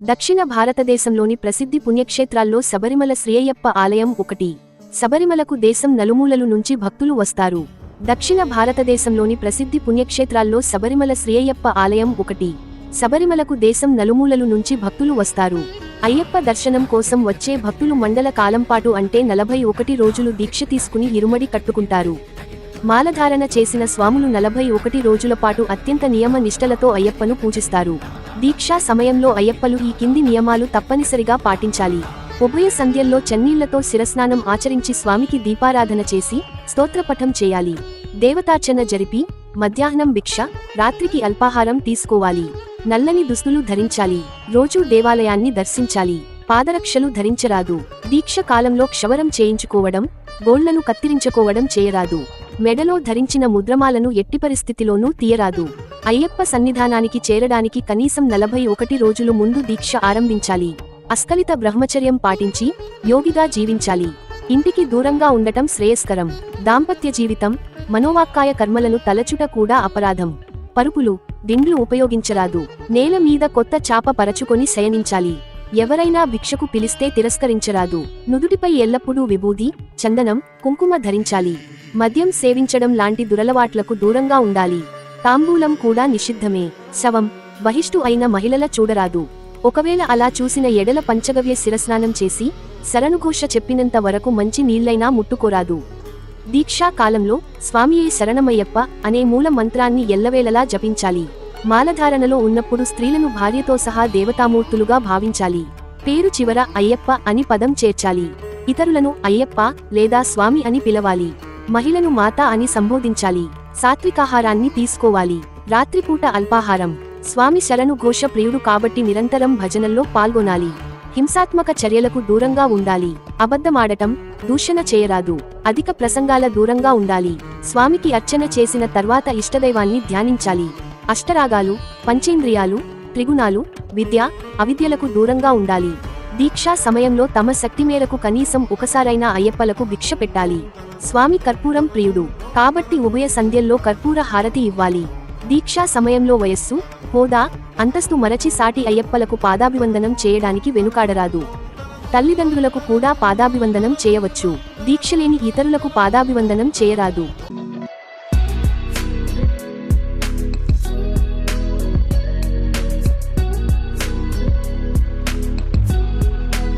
దక్షిణ భారతదేశంలోని ప్రసిద్ధి పుణ్యక్షేత్రాల్లో శబరిమల శ్రీయ్యప్ప ఆలయం ఒకటి. శబరిమలకు దేశం నలుమూలలు నుంచి భక్తులు వస్తారు. దక్షిణ భారతదేశంలోని ప్రసిద్ధి పుణ్యక్షేత్రాల్లో శబరిమల శ్రీయ్యప్ప ఆలయం ఒకటి. శబరిమలకు దేశం నలుమూలలు నుంచి భక్తులు వస్తారు. అయ్యప్ప దర్శనం కోసం వచ్చే భక్తులు మండల కాలంపాటు అంటే 41 రోజులు దీక్ష తీసుకుని ఇరుమడి కట్టుకుంటారు. మాలధారణ చేసిన స్వాములు 41 రోజుల పాటు అత్యంత నియమ నిష్టలతో అయ్యప్పను పూజిస్తారు. దీక్షా సమయంలో అయ్యప్పలు ఈ కింది నియమాలు తప్పనిసరిగా పాటించాలి. ఉభయ సంధ్యల్లో చన్నీళ్లతో శిరస్నానం ఆచరించి స్వామికి దీపారాధన చేసి స్తోత్రపఠం చేయాలి. దేవతార్చన జరిపి మధ్యాహ్నం భిక్ష, రాత్రికి అల్పాహారం తీసుకోవాలి. నల్లని దుస్తులు ధరించాలి. రోజూ దేవాలయాన్ని దర్శించాలి. పాదరక్షలు ధరించరాదు. దీక్ష కాలంలో క్షవరం చేయించుకోవడం, గోళ్లను కత్తిరించుకోవడం చేయరాదు. మెడలో ధరించిన ముద్రమాలను ఎట్టి పరిస్థితిలోనూ తీయరాదు. అయ్యప్ప సన్నిధానానికి చేరడానికి కనీసం 41 రోజులు ముందు దీక్ష ఆరంభించాలి. అస్ఖలిత బ్రహ్మచర్యం పాటించి యోగిగా జీవించాలి. ఇంటికి దూరంగా ఉండటం శ్రేయస్కరం. దాంపత్య జీవితం, మనోవాక్కాయ కర్మలను తలచుట కూడా అపరాధం. పరుపులు, దిండ్లు ఉపయోగించరాదు. నేల మీద కొత్త చాప పరచుకొని శయనించాలి. ఎవరైనా భిక్షకు పిలిస్తే తిరస్కరించరాదు. నుదుటిపై ఎల్లప్పుడూ విభూది, చందనం, కుంకుమ ధరించాలి. మద్యం సేవించడం లాంటి దురలవాట్లకు దూరంగా ఉండాలి. తాంబూలం కూడా నిషిద్ధమే. శవం, బహిష్టు అయిన మహిళల చూడరాదు. ఒకవేళ అలా చూసిన ఎడల పంచగవ్య శిరస్నానం చేసి శరణుఘోష చెప్పినంత వరకు మంచి నీళ్లైనా ముట్టుకోరాదు. దీక్షా కాలంలో స్వామియే శరణమయ్యప్ప అనే మూల మంత్రాన్ని ఎల్లవేళలా జపించాలి. మాలధారణలో ఉన్నప్పుడు స్త్రీలను భార్యతో సహా దేవతామూర్తులుగా భావించాలి. పేరు చివర అయ్యప్ప అని పదం చేర్చాలి. ఇతరులను అయ్యప్ప లేదా స్వామి అని పిలవాలి. మహిళను మాత అని సంబోధించాలి. సాత్వికాహారాన్ని తీసుకోవాలి. రాత్రిపూట అల్పాహారం. స్వామి శరణు ఘోష ప్రియుడు కాబట్టి నిరంతరం భజనల్లో పాల్గొనాలి. హింసాత్మక చర్యలకు దూరంగా ఉండాలి. అబద్ధమాడటం, దూషణ చేయరాదు. అధిక ప్రసంగాల దూరంగా ఉండాలి. స్వామికి అర్చన చేసిన తర్వాత ఇష్టదైవాన్ని ధ్యానించాలి. అష్టరాగాలు, పంచేంద్రియాలు, త్రిగుణాలు, విద్య, అవిద్యలకు దూరంగా ఉండాలి. దీక్షా సమయంలో తమ శక్తి మేరకు కనీసం ఒకసారైనా అయ్యప్పలకు భిక్ష పెట్టాలి. స్వామి కర్పూరం ప్రియుడు కాబట్టి ఉభయ సంధ్యల్లో కర్పూర హారతి ఇవ్వాలి. దీక్షా సమయంలో వయస్సు, హోదా, అంతస్తు మరచి సాటి అయ్యప్పలకు పాదాభివందనం చేయడానికి వెనుకాడరాదు. తల్లిదండ్రులకు కూడా పాదాభివందనం చేయవచ్చు. దీక్షలేని ఇతరులకు పాదాభివందనం చేయరాదు.